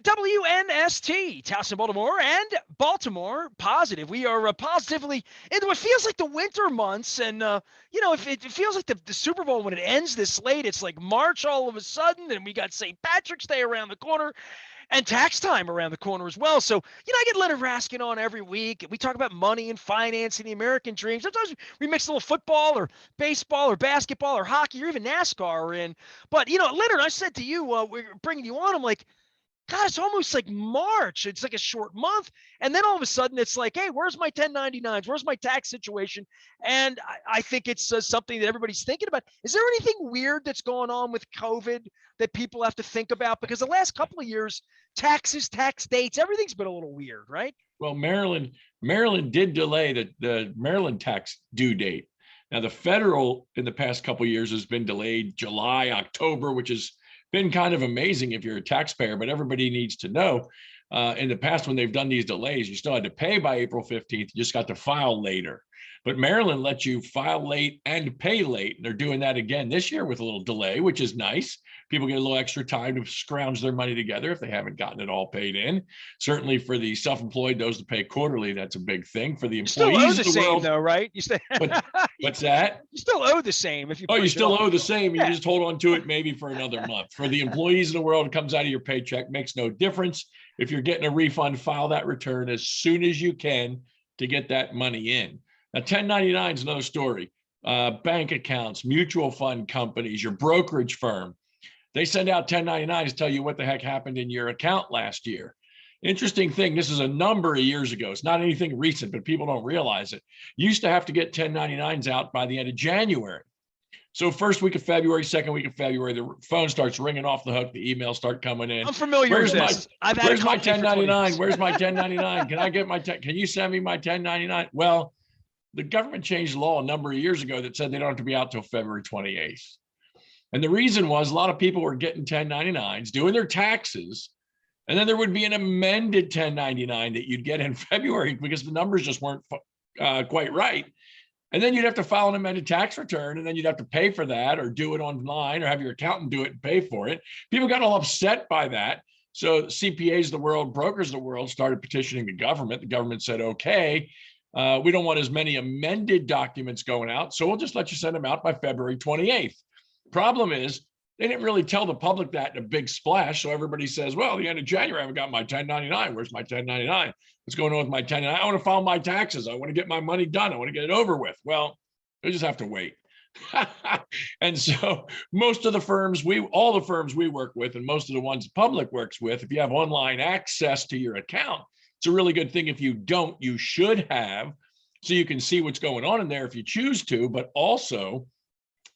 WNST, Towson, Baltimore, and Baltimore Positive. We are positively into what feels like the winter months. And, if it feels like the Super Bowl, when it ends this late, it's like March all of a sudden, and we got St. Patrick's Day around the corner and tax time around the corner as well. So, I get Leonard Raskin on every week. We talk about money and finance and the American dream. Sometimes we mix a little football or baseball or basketball or hockey or even NASCAR in. But, Leonard, I said to you, we're bringing you on, I'm like, God, it's almost like March. It's like a short month. And then all of a sudden it's like, hey, where's my 1099s? Where's my tax situation? And I think it's something that everybody's thinking about. Is there anything weird that's going on with COVID that people have to think about? Because the last couple of years, taxes, tax dates, everything's been a little weird, right? Well, Maryland did delay the Maryland tax due date. Now, the federal in the past couple of years has been delayed July, October, which is been kind of amazing if you're a taxpayer, but everybody needs to know in the past when they've done these delays, you still had to pay by April 15th. You just got to file later. But Maryland lets you file late and pay late. And they're doing that again this year with a little delay, which is nice. People get a little extra time to scrounge their money together if they haven't gotten it all paid in. Certainly for the self-employed, those that pay quarterly, that's a big thing. For the employees, you still owe the same, though, right? You still what's that? You still owe the same if you. Oh, you still owe the same. You just hold on to it maybe for another month. For the employees in the world, it comes out of your paycheck, makes no difference. If you're getting a refund, file that return as soon as you can to get that money in. Now, 1099 is another story. Bank accounts, mutual fund companies, your brokerage firm, they send out 1099s to tell you what the heck happened in your account last year. Interesting thing, this is a number of years ago. It's not anything recent, but people don't realize it. You used to have to get 1099s out by the end of January. So first week of February, second week of February, the phone starts ringing off the hook. The emails start coming in. I'm familiar with this. Where's my 1099? Where's my 1099? Can I get my can you send me my 1099? Well, the government changed the law a number of years ago that said they don't have to be out till February 28th. And the reason was a lot of people were getting 1099s, doing their taxes, and then there would be an amended 1099 that you'd get in February because the numbers just weren't quite right. And then you'd have to file an amended tax return, and then you'd have to pay for that or do it online or have your accountant do it and pay for it. People got all upset by that. So CPAs of the world, brokers of the world started petitioning the government. The government said, okay, we don't want as many amended documents going out, so we'll just let you send them out by February 28th. Problem is, they didn't really tell the public that in a big splash. So everybody says, well, the end of January, I haven't got my 1099. Where's my 1099? What's going on with my 1099? I want to file my taxes. I want to get my money done. I want to get it over with. Well, they just have to wait. And so most of the firms, all the firms we work with, and most of the ones the public works with, if you have online access to your account, it's a really good thing. If you don't, you should have, so you can see what's going on in there if you choose to. But also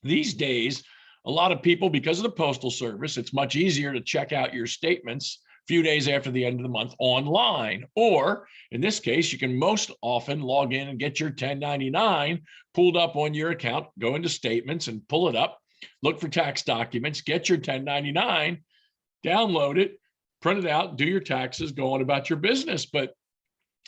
these days, a lot of people, because of the Postal Service, it's much easier to check out your statements a few days after the end of the month online. Or in this case, you can most often log in and get your 1099 pulled up on your account, go into statements and pull it up, look for tax documents, get your 1099, download it, print it out, do your taxes, go on about your business. But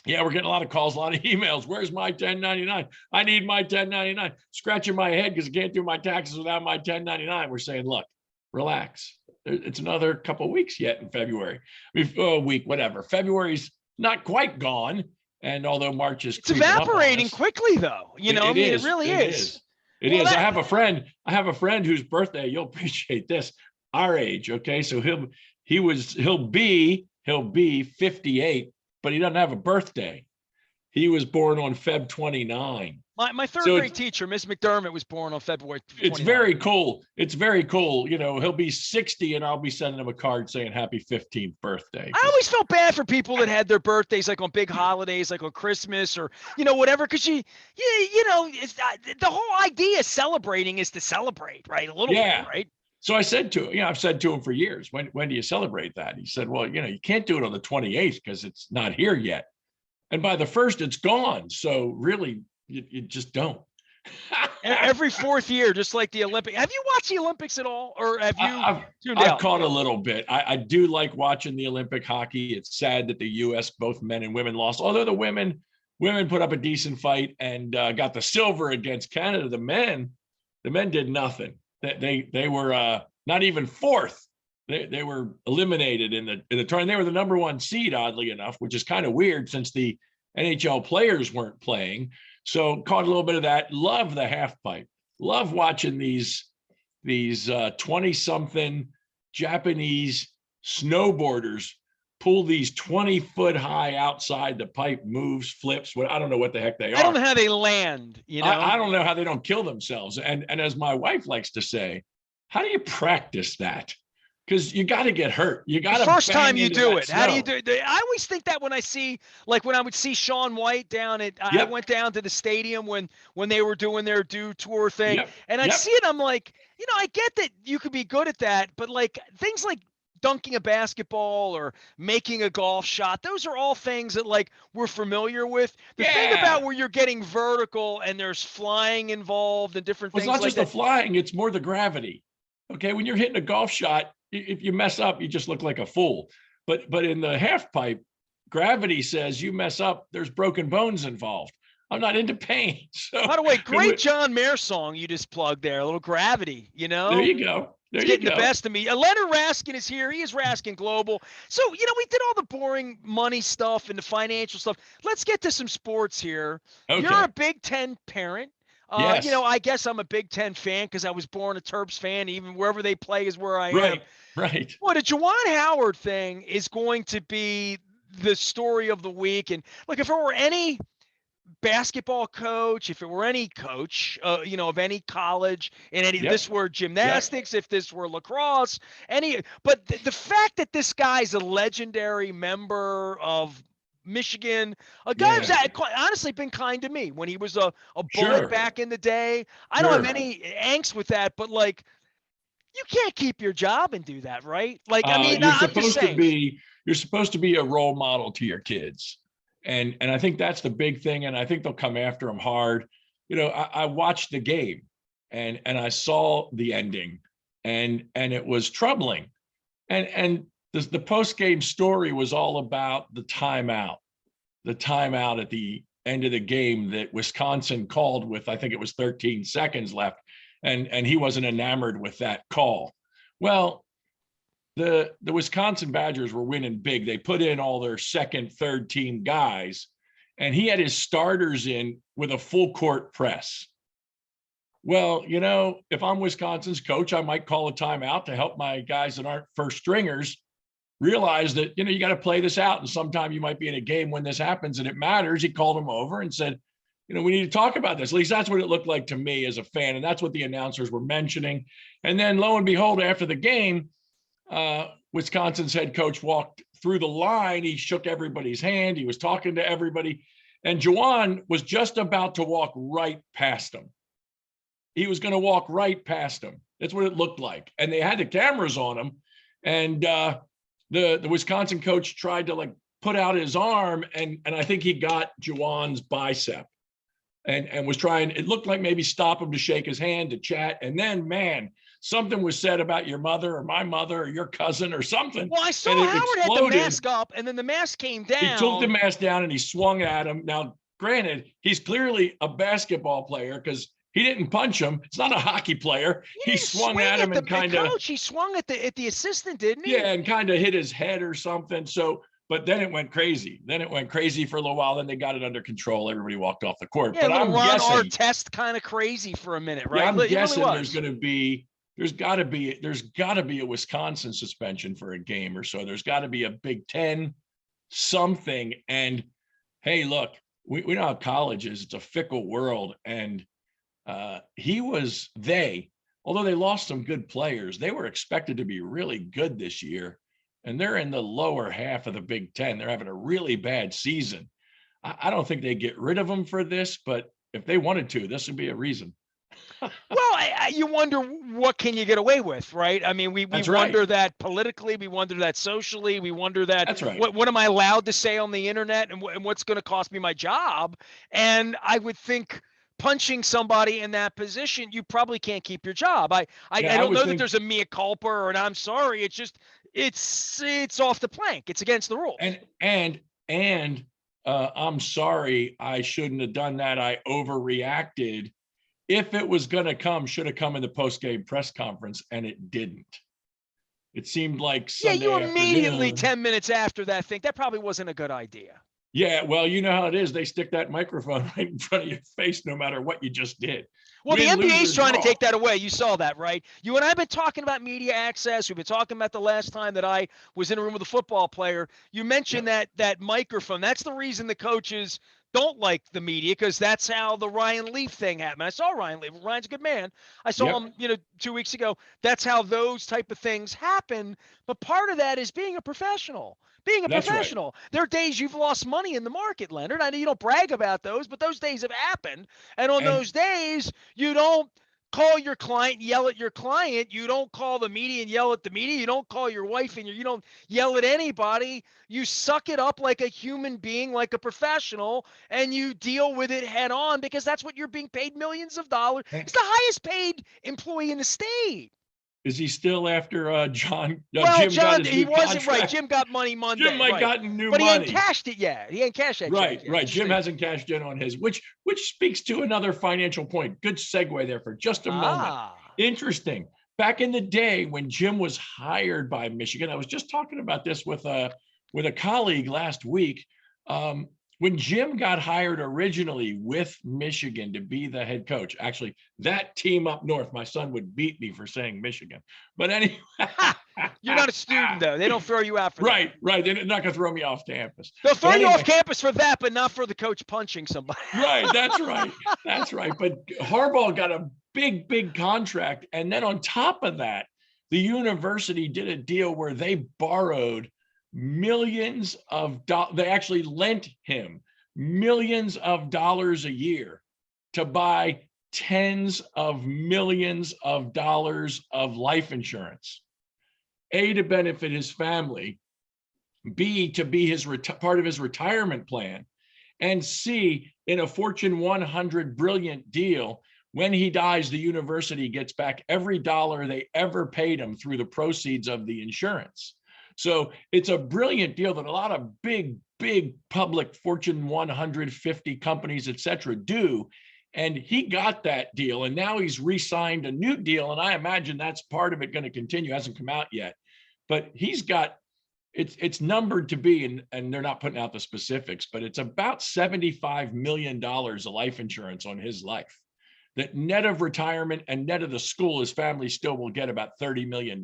yeah, we're getting a lot of calls, a lot of emails. Where's my 1099? I need my 1099. Scratching my head because I can't do my taxes without my 1099. We're saying, look, relax. It's another couple of weeks yet in February. I mean, a week, whatever. February's not quite gone. And although March is evaporating quickly, though. It really is. It is. I have a friend whose birthday, you'll appreciate this, our age. Okay. So he'll be 58. But he doesn't have a birthday. He was born on Feb 29. My third grade teacher, Miss McDermott, was born on February 29. It's very cool. It's very cool. He'll be 60 and I'll be sending him a card saying happy 15th birthday. I always felt bad for people that had their birthdays like on big holidays, like on Christmas or, whatever. Because the whole idea of celebrating is to celebrate, right? A little bit, right? So I said to him, I've said to him for years, when do you celebrate that? He said, well, you can't do it on the 28th because it's not here yet. And by the 1st, it's gone. So really, you just don't. Every 4th year, just like the Olympics. Have you watched the Olympics at all? Or have you I've caught a little bit. I do like watching the Olympic hockey. It's sad that the U.S., both men and women, lost. Although the women put up a decent fight and got the silver against Canada. The men did nothing. They were not even 4th They were eliminated in the tournament. They were the number one seed, oddly enough, which is kind of weird since the NHL players weren't playing. So caught a little bit of that. Love the half pipe. Love watching these 20-something Japanese snowboarders pull these 20-foot high outside the pipe moves, flips. What I don't know what the heck they are. I don't know how they land. I don't know how they don't kill themselves. And as my wife likes to say, how do you practice that? Because you got to get hurt. You got to first time you do it. Snow. How do you do it? I always think that when I see, like when I would see Shaun White down at, I went down to the stadium when they were doing their tour thing, and I'd see it. I'm like, I get that you could be good at that, but like things like dunking a basketball or making a golf shot, those are all things that like we're familiar with. The thing about where you're getting vertical and there's flying involved and different things. It's not like just the flying, it's more the gravity. Okay, when you're hitting a golf shot, if you mess up, you just look like a fool. But in the half pipe, gravity says you mess up, there's broken bones involved. I'm not into pain. So by the way, great John Mayer song you just plugged there, a little Gravity, There you go. It's getting the best of me. Leonard Raskin is here. He is Raskin Global. So, we did all the boring money stuff and the financial stuff. Let's get to some sports here. Okay. You're a Big Ten parent. Yes. I guess I'm a Big Ten fan because I was born a Terps fan. Even wherever they play is where I am. Right. Well, the Juwan Howard thing is going to be the story of the week. And look, if it were any basketball coach, if it were any coach, of any college, and any, this were gymnastics, if this were lacrosse, but the fact that this guy's a legendary member of Michigan, a guy who's honestly been kind to me when he was a bullet back in the day. I don't have any angst with that, but like, you can't keep your job and do that, right? Like, I mean, you're supposed to be a role model to your kids. And I think that's the big thing. And I think they'll come after him hard. I watched the game and I saw the ending and it was troubling. And the post-game story was all about the timeout at the end of the game that Wisconsin called with, I think it was 13 seconds left. And he wasn't enamored with that call. Well, the Wisconsin Badgers were winning big. They put in all their second, third team guys, and he had his starters in with a full court press. Well, if I'm Wisconsin's coach, I might call a timeout to help my guys that aren't first stringers realize that, you got to play this out. And sometime you might be in a game when this happens and it matters. He called them over and said, we need to talk about this. At least that's what it looked like to me as a fan. And that's what the announcers were mentioning. And then lo and behold, after the game, Wisconsin's head coach walked through the line. He shook everybody's hand. He was talking to everybody. And Juwan was just about to walk right past him. He was going to walk right past him. That's what it looked like. And they had the cameras on him. And the Wisconsin coach tried to put out his arm. And I think he got Juwan's bicep and was trying, it looked like maybe stop him to shake his hand, to chat. And then, man, something was said about your mother or my mother or your cousin or something. Well, I saw Howard had the mask up and then the mask came down. He took the mask down and he swung at him. Now, granted, he's clearly a basketball player because he didn't punch him. It's not a hockey player. He swung at him and kind of. He swung at the assistant, didn't he? Yeah, and kind of hit his head or something. So, but then it went crazy. For a little while. Then they got it under control. Everybody walked off the court. Yeah, but I'm Ron guessing Artest kind of crazy for a minute, right? Yeah, I'm guessing there's got to be a Wisconsin suspension for a game or so. There's got to be a Big Ten something. And hey, look, we know how college is. It's a fickle world. And although they lost some good players, they were expected to be really good this year. And they're in the lower half of the Big Ten. They're having a really bad season. I don't think they get rid of them for this, but if they wanted to, this would be a reason. Well, you wonder what can you get away with, right? I mean, we wonder that politically, we wonder that socially, we wonder that. That's right. What am I allowed to say on the internet, and what's going to cost me my job? And I would think punching somebody in that position, you probably can't keep your job. I don't know that there's a mea culpa or an I'm sorry. It's just it's off the plank. It's against the rules. And I'm sorry, I shouldn't have done that. I overreacted. If it was going to come, should have come in the post-game press conference, and it didn't. It seemed like Yeah, you Sunday immediately afternoon. 10 minutes after that think that probably wasn't a good idea. Yeah, well, you know how it is. They stick that microphone right in front of your face no matter what you just did. Well, the Win, lose, NBA's or trying to draw. take that away. You saw that, right? You and I have been talking about media access. We've been talking about the last time that I was in a room with a football player. You mentioned Yep, that microphone. That's the reason the coaches don't like the media, because that's how the Ryan Leaf thing happened. I saw Ryan Leaf. Ryan's a good man. I saw yep, him, 2 weeks ago. That's how those type of things happen. But part of that is being a professional. Being a that's right. professional. There are days you've lost money in the market, Leonard. I know you don't brag about those, but those days have happened. And on And those days, you don't call your client, yell at your client. You don't call the media and yell at the media. You don't call your wife and you don't yell at anybody. You suck it up like a human being, like a professional, and you deal with it head on, because that's what you're being paid millions of dollars. and It's the highest paid employee in the state. is he still after Well, Jim got John, his he new wasn't right. contract? Jim got money Jim Monday, might right? gotten new But he ain't money. cashed it yet. He ain't cashed that check Right, yet. right. Just Jim hasn't cashed in on his, which speaks to another financial point. Good segue there for just a moment. ah. Interesting. Back in the day when Jim was hired by Michigan, I was just talking about this with a colleague last week. When Jim got hired originally with Michigan to be the head coach, actually, that team up north, my son would beat me for saying Michigan. But anyway, Ha! You're not a student, though. They don't throw you out for that. right, right. They're not going to throw me off campus. They'll But throw you off anyway, campus for that, but not for the coach punching somebody. right. That's right. That's right. But Harbaugh got a big, big contract. And then on top of that, the university did a deal where they borrowed millions of dollars. They actually lent him millions of dollars a year to buy tens of millions of dollars of life insurance. A, to benefit his family, B, to be his part of his retirement plan, and C, in a Fortune 100 brilliant deal, when he dies, the university gets back every dollar they ever paid him through the proceeds of the insurance. So it's a brilliant deal that a lot of big, big public Fortune 150 companies, et cetera, do. And he got that deal, and now he's re-signed a new deal, and I imagine that's part of it going to continue. It hasn't come out yet, but he's got it's numbered to be, and they're not putting out the specifics, but it's about $75 million of life insurance on his life. That net of retirement and net of the school, his family still will get about $30 million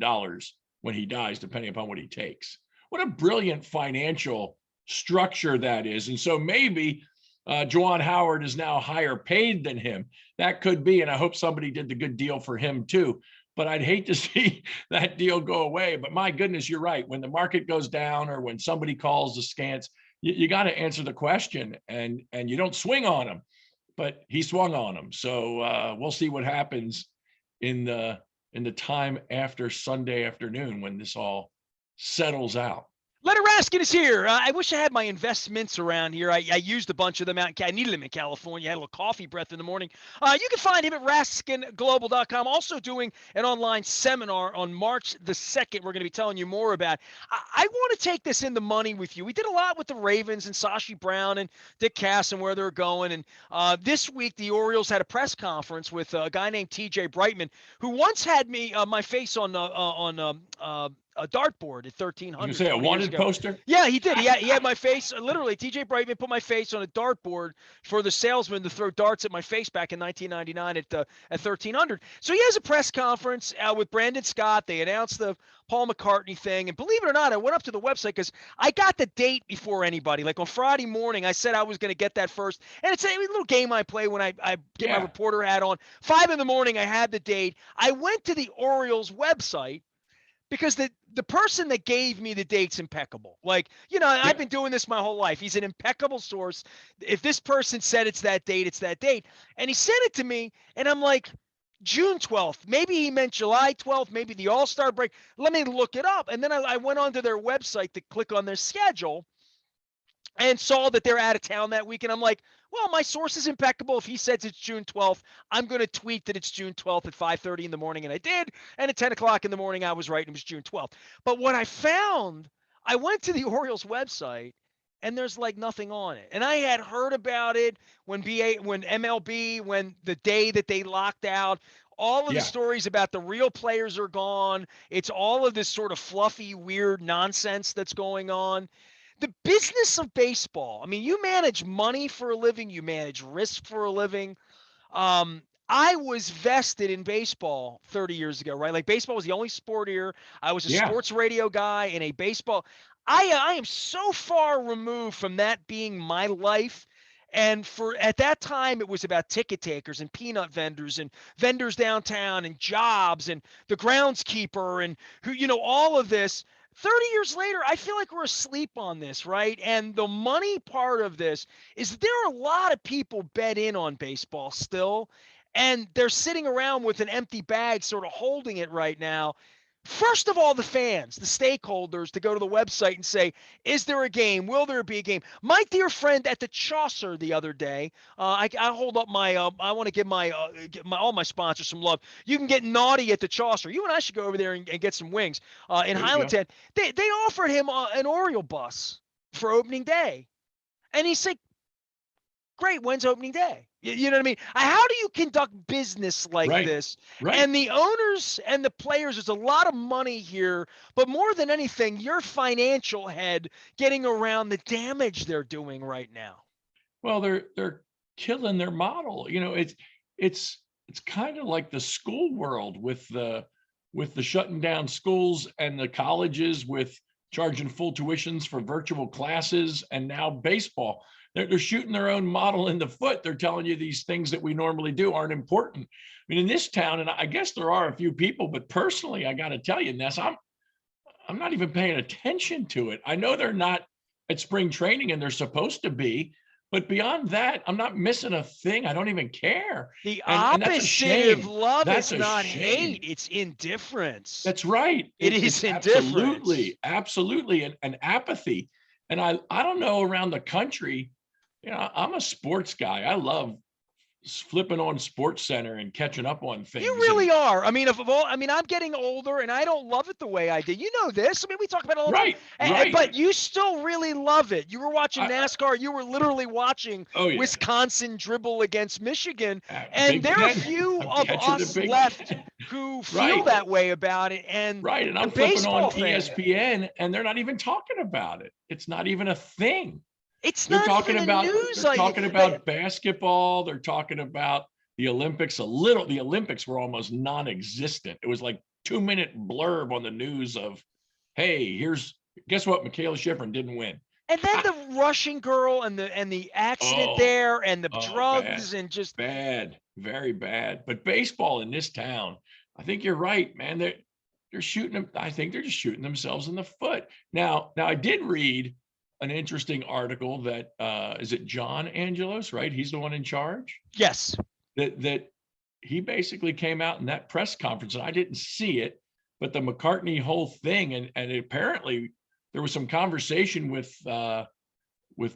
when he dies, depending upon what he takes. What a brilliant financial structure that is. And so maybe Juwan Howard is now higher paid than him. That could be, and I hope somebody did the good deal for him too. But I'd hate to see that deal go away. But my goodness, you're right. When the market goes down or when somebody calls askance, you got to answer the question, and you don't swing on them. But he swung on them. So we'll see what happens in the time after Sunday afternoon when this all settles out. Leonard Raskin is here. I wish I had my investments around here. I used a bunch of them out. I needed them in California. I had a little coffee breath in the morning. You can find him at RaskinGlobal.com. Also doing an online seminar on March the 2nd. We're going to be telling you more about. I want to take this in the money with you. We did a lot with the Ravens and Sashi Brown and Dick Cass and where they're going. And this week, the Orioles had a press conference with a guy named TJ Brightman, who once had me my face on a dartboard at You 1300 say a 20 years wanted ago. poster? Yeah, he did. He had my face. Literally, TJ Brightman put my face on a dartboard for the salesman to throw darts at my face back in 1999 at 1300. So he has a press conference with Brandon Scott. They announced the Paul McCartney thing. And believe it or not, I went up to the website because I got the date before anybody. Like on Friday morning, I said I was going to get that first. And it's a little game I play when I get my Yeah. reporter hat on. 5 in the morning, I had the date. I went to the Orioles website because the person that gave me the date's impeccable. Like, I've Yep. been doing this my whole life. He's an impeccable source. If this person said it's that date, it's that date. And he sent it to me, and I'm like, June 12th. Maybe he meant July 12th, maybe the All-Star break. Let me look it up. And then I went onto their website to click on their schedule and saw that they're out of town that week. And I'm like, well, my source is impeccable. If he says it's June 12th, I'm going to tweet that it's June 12th at 5:30 in the morning. And I did. And at 10 o'clock in the morning, I was right. And it was June 12th. But what I found, I went to the Orioles website and there's like nothing on it. And I had heard about it when MLB, when the day that they locked out All of the Yeah. stories about the real players are gone. It's all of this sort of fluffy, weird nonsense that's going on. The business of baseball. I mean, you manage money for a living, you manage risk for a living. I was vested in baseball 30 years ago, right? Like baseball was the only sport here. I was a Yeah. sports radio guy and a baseball. I am so far removed from that being my life. And for at that time, it was about ticket takers and peanut vendors and vendors downtown and jobs and the groundskeeper and who, all of this. 30 years later, I feel like we're asleep on this, right? And the money part of this is that there are a lot of people bet in on baseball still, and they're sitting around with an empty bag, sort of holding it right now. First of all, the fans, the stakeholders, to go to the website and say, is there a game? Will there be a game? My dear friend at the Chaucer the other day, I hold up my, I want to give all my sponsors some love. You can get naughty at the Chaucer. You and I should go over there and get some wings in There you go. Highlandtown. They offered him an Oriole bus for opening day. And he said, great, when's opening day? You know what I mean? How do you conduct business like Right. this? Right. And the owners and the players, there's a lot of money here, but more than anything, your financial head getting around the damage they're doing right now. Well, they're killing their model. It's kind of like the school world with the shutting down schools and the colleges with charging full tuitions for virtual classes, and now baseball. They're shooting their own model in the foot. They're telling you these things that we normally do aren't important. I mean, in this town, and I guess there are a few people, but personally, I got to tell you, Ness, I'm not even paying attention to it. I know they're not at spring training and they're supposed to be, but beyond that, I'm not missing a thing. I don't even care. The And that's a opposite of shame. love That's is a not shame. hate, it's indifference. That's right. It It's is indifference. absolutely an apathy. And I don't know around the country, I'm a sports guy. I love flipping on Sports Center and catching up on things. You really are. I mean, I'm getting older, and I don't love it the way I did. You know this. I mean, we talk about it all the time. Right. But you still really love it. You were watching I, NASCAR. You were literally watching oh yeah, Wisconsin dribble against Michigan, and Big there are Ten. few I'm of catching the us Big left Ten. who feel Right. that way about it. And Right. And the I'm flipping on baseball fan, ESPN, and they're not even talking about it. It's not even a thing. it's They're not talking even a about news. they're talking about basketball. They're talking about the Olympics a little. The Olympics were almost non-existent. It was like 2-minute blurb on the news of, hey, guess what? Michaela Schifrin didn't win. And then the Russian girl and the accident there and the drugs bad, and just bad, very bad. But baseball in this town, I think you're right, man. They're shooting them. I think they're just shooting themselves in the foot. Now I did read an interesting article that is it John Angelos, right? He's the one in charge. yes. That he basically came out in that press conference, and I didn't see it, but the McCartney whole thing, and apparently there was some conversation with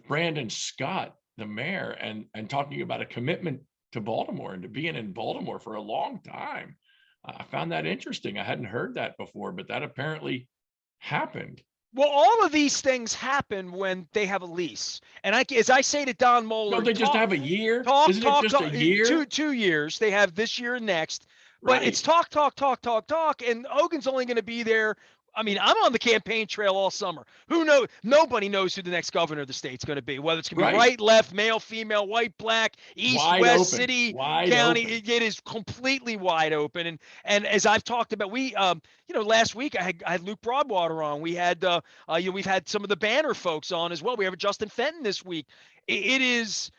Brandon Scott, the mayor, and talking about a commitment to Baltimore and to being in Baltimore for a long time. I found that interesting. I hadn't heard that before, but that apparently happened. Well, all of these things happen when they have a lease. And as I say to Don Moeller, Don't they just have a year? talk, Isn't it just a year? 2 years. They have this year and next. But Right. it's talk. And Hogan's only going to be there. I mean, I'm on the campaign trail all summer. Who knows? Nobody knows who the next governor of the state's going to be, whether it's going to be right, left, male, female, white, black, east, Wide west, open. city, Wide county. open. It is completely wide open. And as I've talked about, last week I had Luke Broadwater on. We had, we've had some of the banner folks on as well. We have Justin Fenton this week. It is,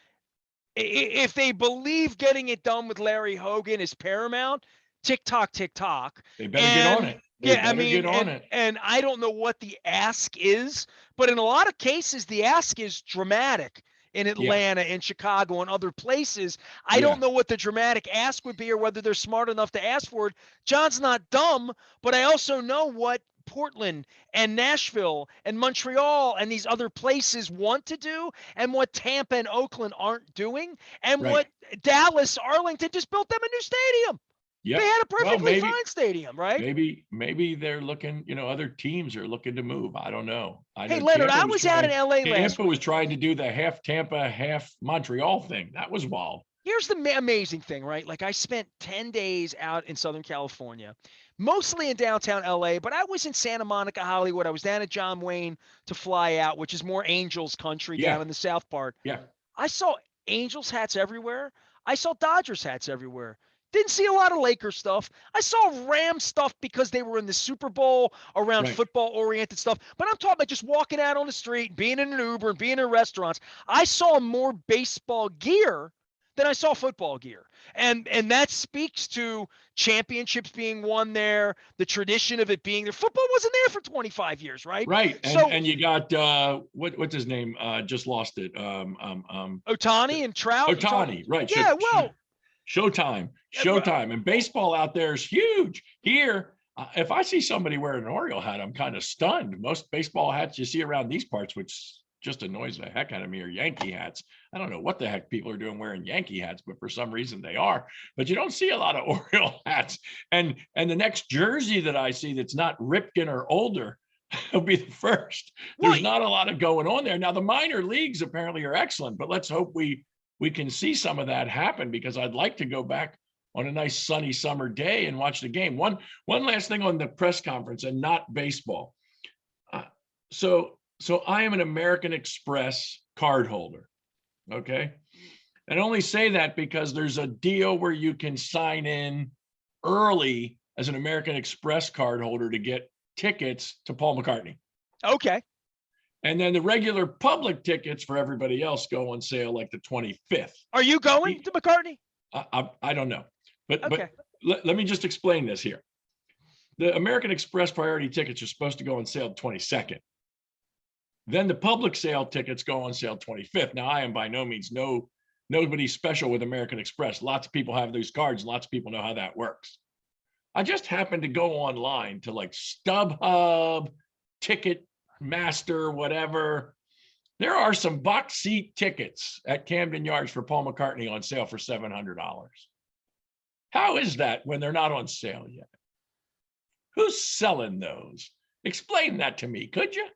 if they believe getting it done with Larry Hogan is paramount, tick tock. They better get on it. And I don't know what the ask is, but in a lot of cases, the ask is dramatic in Atlanta, in Chicago, and other places. I don't know what the dramatic ask would be or whether they're smart enough to ask for it. John's not dumb, but I also know what Portland and Nashville and Montreal and these other places want to do and what Tampa and Oakland aren't doing and what Dallas, Arlington just built them a new stadium. Yep. They had a perfectly fine stadium, right? Maybe they're looking, other teams are looking to move. I don't know. Hey, Leonard, I was out in LA last week. Tampa was trying to do the half Tampa, half Montreal thing. That was wild. Here's the amazing thing, right? Like I spent 10 days out in Southern California, mostly in downtown LA, but I was in Santa Monica, Hollywood. I was down at John Wayne to fly out, which is more Angels country down Yeah, in the South part. yeah, I saw Angels hats everywhere. I saw Dodgers hats everywhere. Didn't see a lot of Lakers stuff. I saw Rams stuff because they were in the Super Bowl around right. football oriented stuff. But I'm talking about just walking out on the street, being in an Uber, and being in restaurants. I saw more baseball gear than I saw football gear. And that speaks to championships being won there, the tradition of it being there. Football wasn't there for 25 years, right? Right. So And you got what's his name? Just lost it. Otani and Trout. Otani, right. Yeah, well, Showtime. Showtime. And baseball out there is huge. Here, if I see somebody wearing an Oriole hat, I'm kind of stunned. Most baseball hats you see around these parts, which just annoys the heck out of me, are Yankee hats. I don't know what the heck people are doing wearing Yankee hats, but for some reason they are. But you don't see a lot of Oriole hats. And the next jersey that I see that's not Ripken or older will be the first. There's not a lot of going on there. Now, the minor leagues apparently are excellent, but let's hope we can see some of that happen, because I'd like to go back on a nice sunny summer day and watch the game. One last thing on the press conference, and not baseball. So I am an American Express card holder, okay? And I only say that because there's a deal where you can sign in early as an American Express card holder to get tickets to Paul McCartney. okay. And then the regular public tickets for everybody else go on sale like the 25th. Are you going to McCartney? I don't know. But Okay. let me just explain this here. The American Express priority tickets are supposed to go on sale the 22nd. Then the public sale tickets go on sale 25th. Now, I am by no means nobody special with American Express. Lots of people have those cards. Lots of people know how that works. I just happened to go online to like StubHub, Ticketmaster, whatever. There are some box seat tickets at Camden Yards for Paul McCartney on sale for $700. How is that when they're not on sale yet? Who's selling those? Explain that to me, could you?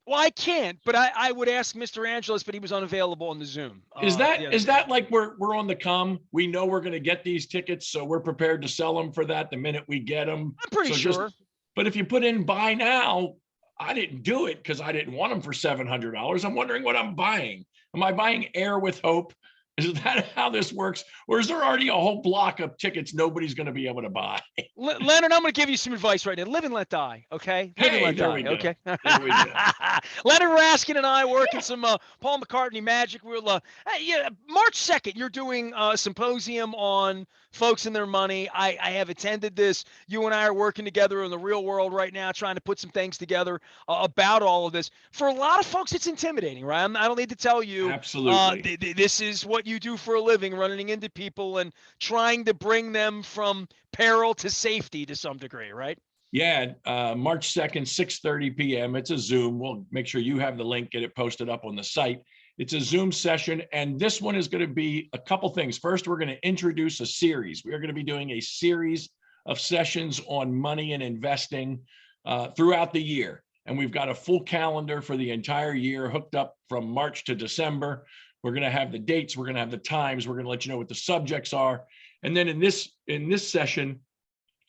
Well, I can't, but I would ask Mr. Angelos, but he was unavailable on the Zoom. Is that like we're on the come? We know we're going to get these tickets, so we're prepared to sell them for that the minute we get them. I'm pretty sure. But if you put in buy now, I didn't do it because I didn't want them for $700. I'm wondering what I'm buying. Am I buying air with hope? Is that how this works? Or is there already a whole block of tickets nobody's going to be able to buy? Leonard, I'm going to give you some advice right now. Live and let die, okay? Live and let die, okay? There we go. Leonard Raskin and I working some Paul McCartney magic. We'll March 2nd, you're doing a symposium on folks and their money. I have attended this. You and I are working together in the real world right now, trying to put some things together about all of this. For a lot of folks, it's intimidating, right? I don't need to tell you. Absolutely. This is what you do for a living, running into people and trying to bring them from peril to safety to some degree, right? Yeah, March 2nd, 6:30 p.m. It's a Zoom. We'll make sure you have the link, get it posted up on the site. It's a Zoom session, and this one is going to be a couple things. First, we're going to introduce a series. We are going to be doing a series of sessions on money and investing throughout the year. And we've got a full calendar for the entire year hooked up from March to December. We're going to have the dates. We're going to have the times. We're going to let you know what the subjects are. And then in this session,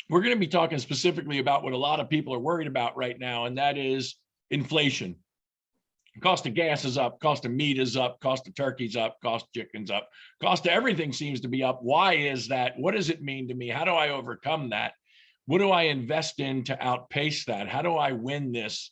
we're going to be talking specifically about what a lot of people are worried about right now, and that is inflation. Cost of gas is up, cost of meat is up, cost of turkey's up, cost of chicken's up, cost of everything seems to be up. Why is that? What does it mean to me? How do I overcome that? What do I invest in to outpace that? How do I win this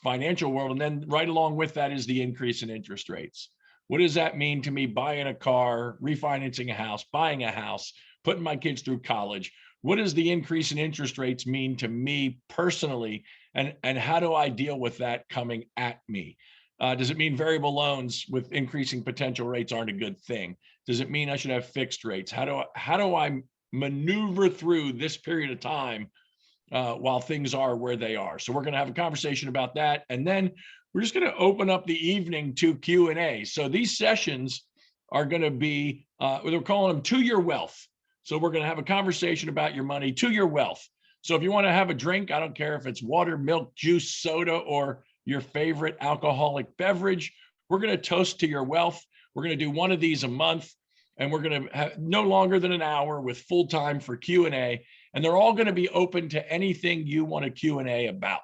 financial world? And then right along with that is the increase in interest rates. What does that mean to me buying a car, refinancing a house, buying a house, putting my kids through college? What does the increase in interest rates mean to me personally? And how do I deal with that coming at me? Does it mean variable loans with increasing potential rates aren't a good thing? Does it mean I should have fixed rates? How do I maneuver through this period of time while things are where they are? So we're going to have a conversation about that. And then we're just going to open up the evening to Q&A. So these sessions are going to be, we're calling them To Your Wealth. So we're going to have a conversation about your money to your wealth. So if you want to have a drink, I don't care if it's water, milk, juice, soda, or your favorite alcoholic beverage, we're going to toast to your wealth. We're going to do one of these a month. and we're going to have no longer than an hour with full time for Q&A, and they're all going to be open to anything you want to Q&A about.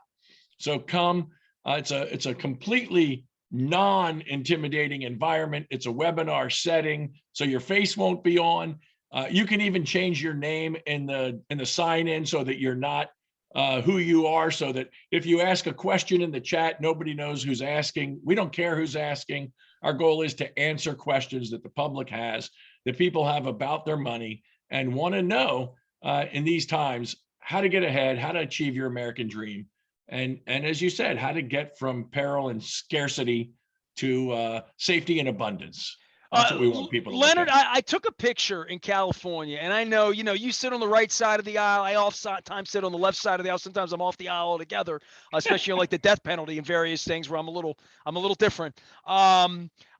So come. It's a completely non-intimidating environment. It's a webinar setting, so your face won't be on. You can even change your name in the sign-in so that you're not who you are, so that if you ask a question in the chat, nobody knows who's asking. We don't care who's asking. Our goal is to answer questions that the public has, that people have about their money and want to know in these times how to get ahead, how to achieve your American dream. And as you said, how to get from peril and scarcity to safety and abundance. That's what we want people to Leonard, look at. I took a picture in California, and I know, you sit on the right side of the aisle. I oftentimes sit on the left side of the aisle. Sometimes I'm off the aisle altogether, especially like the death penalty and various things where I'm a little different.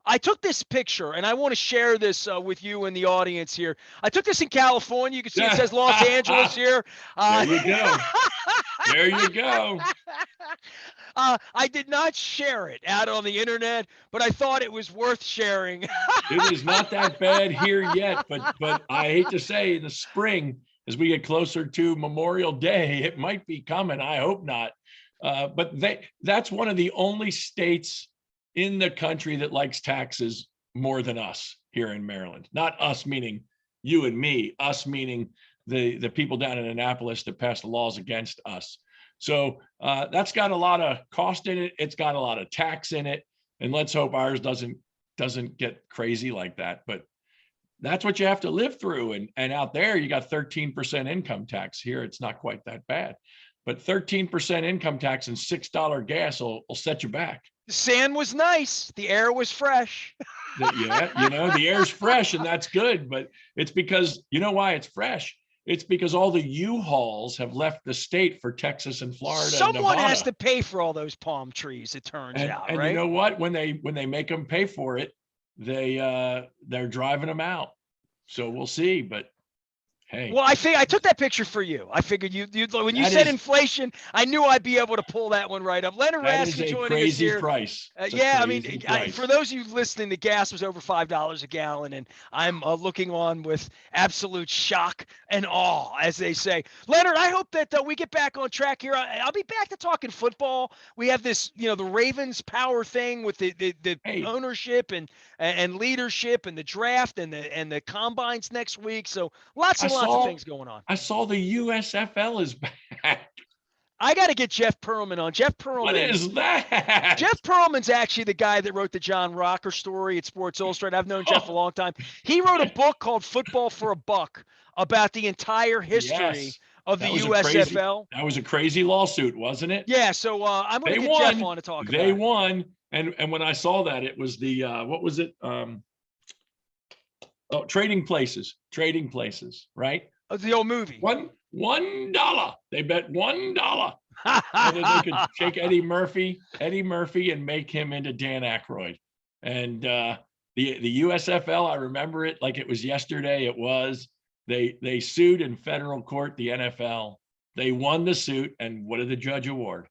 I took this picture, and I want to share this with you and the audience here. I took this in California. You can see it says Los Angeles here. There you go. There you go. I did not share it out on the internet, but I thought it was worth sharing. It is not that bad here yet, but I hate to say, in the spring, as we get closer to Memorial Day, it might be coming. I hope not. But that's one of the only states in the country that likes taxes more than us here in Maryland. Not us meaning you and me, us meaning the people down in Annapolis that passed the laws against us. So that's got a lot of cost in it. It's got a lot of tax in it, and let's hope ours doesn't get crazy like that. But that's what you have to live through. And out there, you got 13% income tax. Here, it's not quite that bad, but 13% income tax and $6 gas will set you back. The sand was nice. The air was fresh. Yeah, the air's fresh, and that's good. But it's because, you know why it's fresh? It's because all the U-Hauls have left the state for Texas and Florida. Someone and has to pay for all those palm trees, it turns out, and right? You know what? When they make them pay for it, they're driving them out. So we'll see. But hey. Well, I took that picture for you. I figured you when you said inflation, I knew I'd be able to pull that one right up. Leonard Raskin joining us here. Price. Yeah, I mean, for those of you listening, the gas was over $5 a gallon, and I'm looking on with absolute shock and awe, as they say. Leonard, I hope that we get back on track here. I'll be back to talking football. We have this, the Ravens power thing with the ownership and leadership and the draft and the combines next week. So lots of things going on. I saw the USFL is back. I got to get Jeff Pearlman on. Jeff Pearlman. What is that? Jeff Pearlman's actually the guy that wrote the John Rocker story at Sports Illustrated. I've known Jeff a long time. He wrote a book called Football for a Buck about the entire history of the USFL. That was a crazy lawsuit, wasn't it? Yeah, so I'm going to get Jeff on to talk about it. They won. And when I saw that, it was the, what was it? Trading Places, right? The old movie. $1. They bet $1 whether they could take Eddie Murphy and make him into Dan Aykroyd. And the USFL, I remember it like it was yesterday. It was they sued in federal court the NFL. They won the suit, and what did the judge award?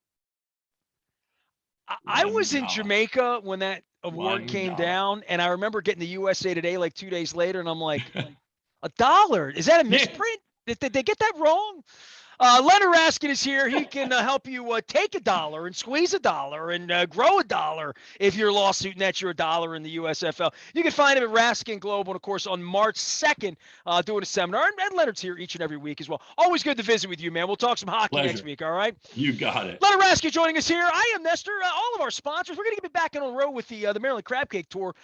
I was in Jamaica when that award came down, and I remember getting the USA Today like 2 days later, and I'm like, $1? Is that a misprint? Did they get that wrong? Leonard Raskin is here. He can help you take $1 and squeeze $1 and grow $1 if your lawsuit nets you $1 in the USFL. You can find him at Raskin Global, and of course on March 2nd doing a seminar. And Leonard's here each and every week as well. Always good to visit with you, man. We'll talk some hockey next week. All right. You got it. Leonard Raskin joining us here. I am Nestor. All of our sponsors. We're going to get back on the road with the Maryland Crab Cake Tour,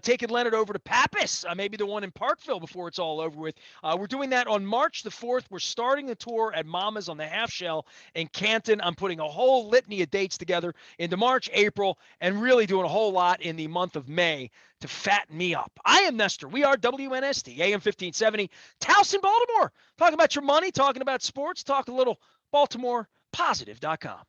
taking Leonard over to Pappas, maybe the one in Parkville before it's all over with. We're doing that on March the 4th. We're starting the tour at Mama's on the Half Shell in Canton. I'm putting a whole litany of dates together into March, April, and really doing a whole lot in the month of May to fatten me up. I am Nestor. We are WNST, AM 1570, Towson, Baltimore. Talking about your money, talking about sports, talking a little BaltimorePositive.com.